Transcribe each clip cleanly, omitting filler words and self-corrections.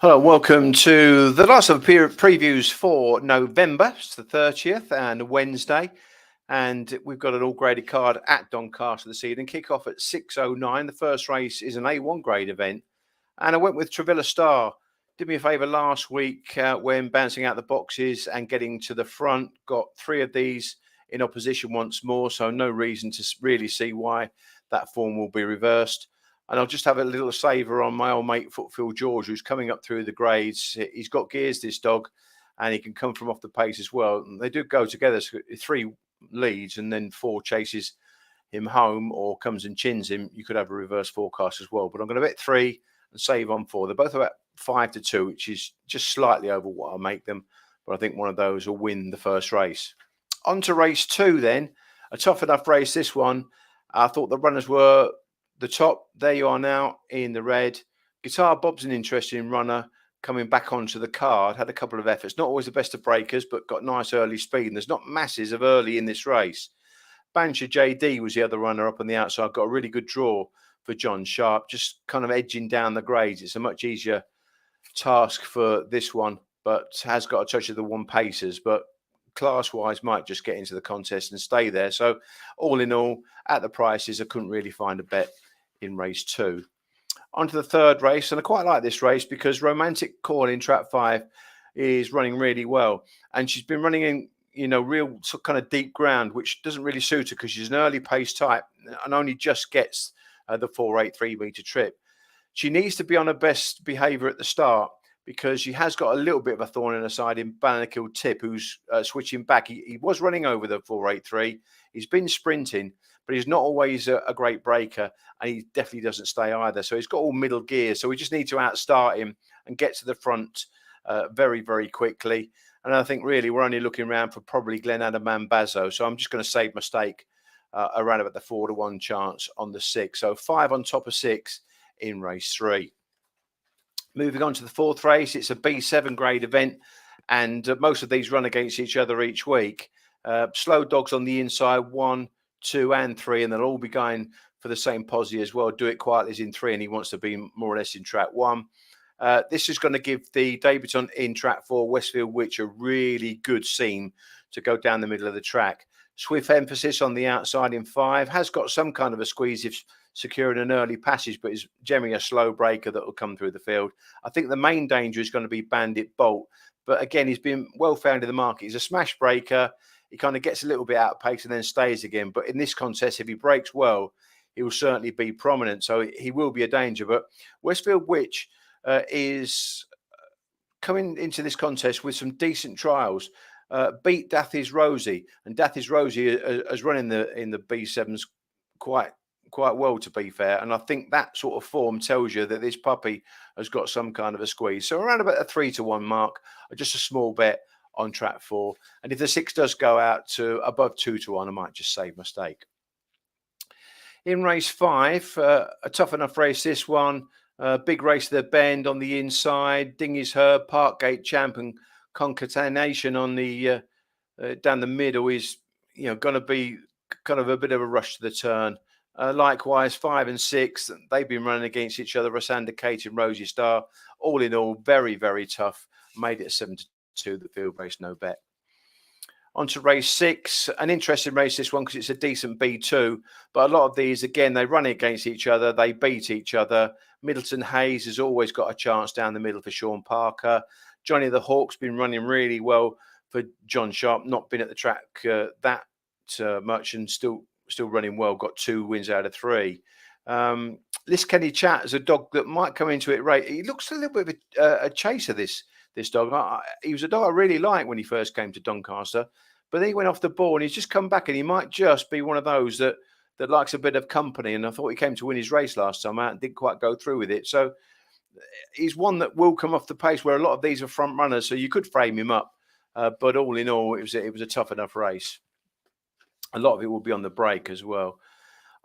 Hello, welcome to the last of the previews for November. It's the 30th and Wednesday, and we've got an all-graded card at Doncaster this evening. Kick off at 6:09. The first race is an A1 grade event, and I went with Travilla Star. Did me a favour last week when bouncing out the boxes and getting to the front. Got three of these in opposition once more, so no reason to really see why that form will be reversed. And I'll just have a little saver on my old mate Footfield George, who's coming up through the grades. He's got gears, this dog, and he can come from off the pace as well. And they do go together, so three leads and then four chases him home or comes and chins him. You could have a reverse forecast as well. But I'm going to bet three and save on four. They're both about 5-2, which is just slightly over what I'll make them. But I think one of those will win the first race. On to race two then. A tough enough race, this one. I thought the runners were the top. There you are now in the red. Guitar Bob's an interesting runner coming back onto the card. Had a couple of efforts. Not always the best of breakers, but got nice early speed. And there's not masses of early in this race. Bancher JD was the other runner up on the outside. Got a really good draw for John Sharp. Just kind of edging down the grades. It's a much easier task for this one, but has got a touch of the one pacers. But class-wise, might just get into the contest and stay there. So all in all, at the prices, I couldn't really find a bet in race two. On to the third race, and I quite like this race because Romantic Corn in trap 5 is running really well, and she's been running in real kind of deep ground, which doesn't really suit her because she's an early pace type and only just gets the 483 meter trip. She needs to be on her best behavior at the start because she has got a little bit of a thorn in her side in Bannakill Tip, who's switching back. He was running over the 483. He's been sprinting, but he's not always a great breaker, and he definitely doesn't stay either. So he's got all middle gear. So we just need to outstart him and get to the front very, very quickly. And I think really we're only looking around for probably Glen Adam Mambazo. So I'm just going to save my stake around about the 4-1 chance on the 6. So 5 on top of 6 in race 3. Moving on to the fourth race, it's a B7 grade event, and most of these run against each other each week. Slow dogs on the inside, 1, 2, and 3, and they'll all be going for the same posse as well. Do It Quietly is in 3, and he wants to be more or less in track 1. This is going to give the debutant in track 4, Westfield Witch, a really good seam to go down the middle of the track. Swift Emphasis on the outside in 5, has got some kind of a squeeze if securing an early passage, but is generally a slow breaker that will come through the field. I think the main danger is going to be Bandit Bolt, but again, he's been well found in the market. He's a smash breaker. He kind of gets a little bit out of pace and then stays again. But in this contest, if he breaks well, he will certainly be prominent. So he will be a danger. But Westfield Witch is coming into this contest with some decent trials. Beat Dathy's Rosie, and Dathy's Rosie has run in the B7s quite well, to be fair, and I think that sort of form tells you that this puppy has got some kind of a squeeze. So around about a 3-1 mark, just a small bet on track 4, and if the 6 does go out to above 2-1, I might just save my stake. In race 5, a tough enough race, this one. Big Race to the Bend on the inside, Dingy's Herb, Parkgate Champ, and Concatenation on the down the middle is going to be kind of a bit of a rush to the turn. Likewise, 5 and 6, they've been running against each other. Rosanda Kate and Rosie Star, all in all, very, very tough. Made it 7-2, the field race, no bet. On to race 6, an interesting race, this one, because it's a decent B2. But a lot of these, again, they run against each other. They beat each other. Middleton Hayes has always got a chance down the middle for Sean Parker. Johnny the Hawk's been running really well for John Sharp. Not been at the track that much, and still running well. Got 2 wins out of 3. This Kenny Chat is a dog that might come into it right. He looks a little bit of a chaser, this dog. He was a dog I really liked when he first came to Doncaster, but then he went off the ball and he's just come back, and he might just be one of those that likes a bit of company. And I thought he came to win his race last time out and didn't quite go through with it. So he's one that will come off the pace, where a lot of these are front runners, so you could frame him up. But all in all, it was a tough enough race. A lot of it will be on the break as well.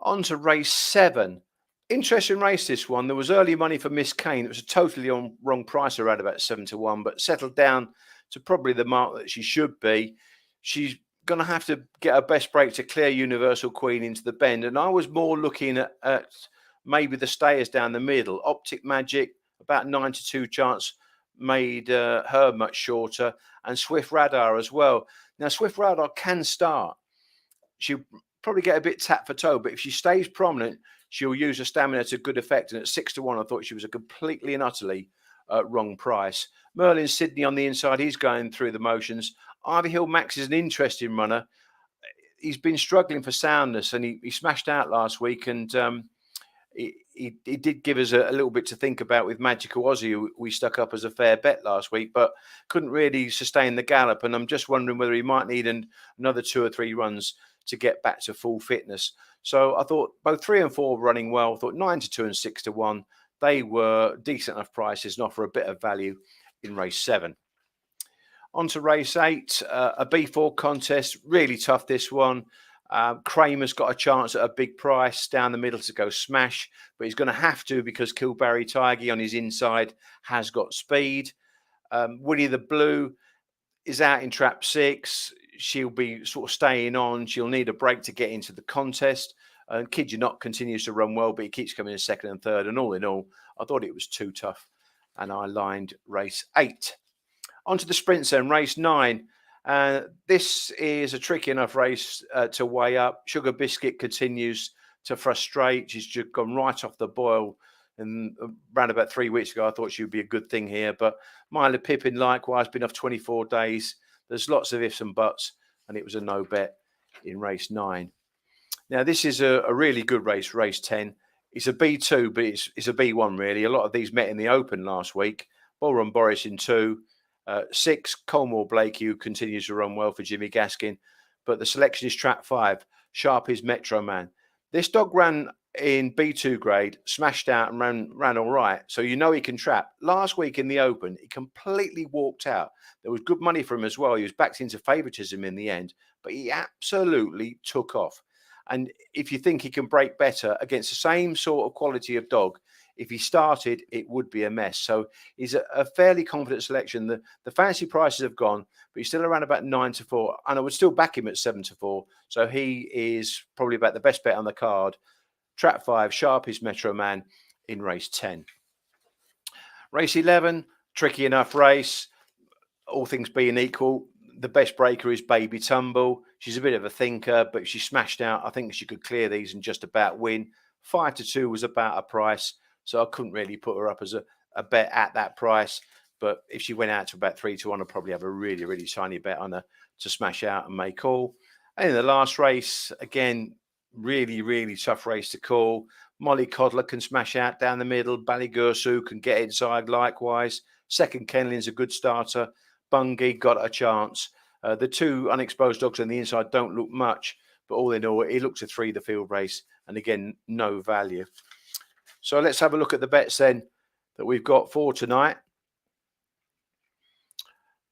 On to race 7. Interesting race, this one. There was early money for Miss Kane. It was a totally wrong price around about 7-1, but settled down to probably the mark that she should be. She's going to have to get her best break to clear Universal Queen into the bend. And I was more looking at maybe the stayers down the middle. Optic Magic, about 9-2 chance made her much shorter, and Swift Radar as well. Now, Swift Radar can start. She'll probably get a bit tap for toe, but if she stays prominent, she'll use her stamina to good effect. And at 6-1, I thought she was a completely and utterly wrong price. Merlin Sydney on the inside, he's going through the motions. Ivy Hill Max is an interesting runner. He's been struggling for soundness, and he smashed out last week, and he did give us a little bit to think about with Magical Aussie, who we stuck up as a fair bet last week, but couldn't really sustain the gallop. And I'm just wondering whether he might need another 2 or 3 runs to get back to full fitness. So I thought both 3 and 4 were running well. I thought 9-2 and 6-1, they were decent enough prices and offer a bit of value in race 7. On to race 8, a B4 contest, really tough this one. Kramer's got a chance at a big price down the middle to go smash, but he's going to have to because Kilbarry Tigey on his inside has got speed. Willie the Blue is out in trap 6. She'll be sort of staying on. She'll need a break to get into the contest. And Kid You Not continues to run well, but he keeps coming in 2nd and 3rd. And all in all, I thought it was too tough, and I lined race 8. On to the sprints then, race 9. This is a tricky enough race to weigh up. Sugar Biscuit continues to frustrate. She's just gone right off the boil. And around about 3 weeks ago, I thought she would be a good thing here. But Myla Pippin, likewise, been off 24 days. There's lots of ifs and buts, and it was a no bet in race 9. Now, this is a really good race, race 10. It's a B2, but it's a B1, really. A lot of these met in the Open last week. Ballroom Boris in 2. 6, Colmore Blakey, who continues to run well for Jimmy Gaskin. But the selection is trap 5, Sharp is Metro Man. This dog ran in B2 grade, smashed out and ran all right. So you know he can trap. Last week in the Open, he completely walked out. There was good money for him as well. He was backed into favouritism in the end, but he absolutely took off. And if you think he can break better against the same sort of quality of dog, if he started, it would be a mess. So he's a fairly confident selection. The fancy prices have gone, but he's still around about 9-4. And I would still back him at 7-4. So he is probably about the best bet on the card. Trap 5, Sharp is Metro Man in race 10. Race 11, tricky enough race. All things being equal, the best breaker is Baby Tumble. She's a bit of a thinker, but she smashed out. I think she could clear these and just about win. 5-2 was about a price. So I couldn't really put her up as a bet at that price. But if she went out to about 3-1, I'd probably have a really, really tiny bet on her to smash out and make all. And in the last race, again, really, really tough race to call. Molly Codler can smash out down the middle. Ballygursu can get inside likewise. Second Kenlin's a good starter. Bungie got a chance. The 2 unexposed dogs on the inside don't look much. But all in all, it looks a 3 the field race. And again, no value. So let's have a look at the bets then that we've got for tonight.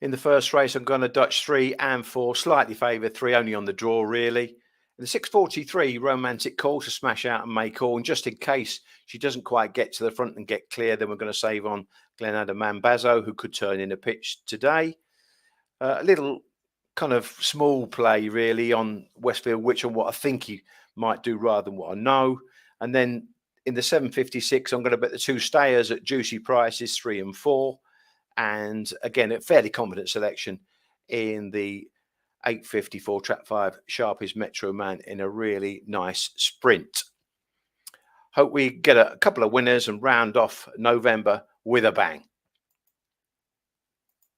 In the first race, I'm going to Dutch 3 and 4, slightly favoured 3, only on the draw really. In the 6:43, Romantic Call to smash out and make all. And just in case she doesn't quite get to the front and get clear, then we're going to save on Glenada Mambazo, who could turn in a pitch today. A little kind of small play really on Westfield Witch on what I think he might do rather than what I know. And then in the 7:56, I'm going to bet the 2 stayers at juicy prices, 3 and 4. And again, a fairly confident selection in the 8:54 trap 5, Sharp is Metro Man in a really nice sprint. Hope we get a couple of winners and round off November with a bang.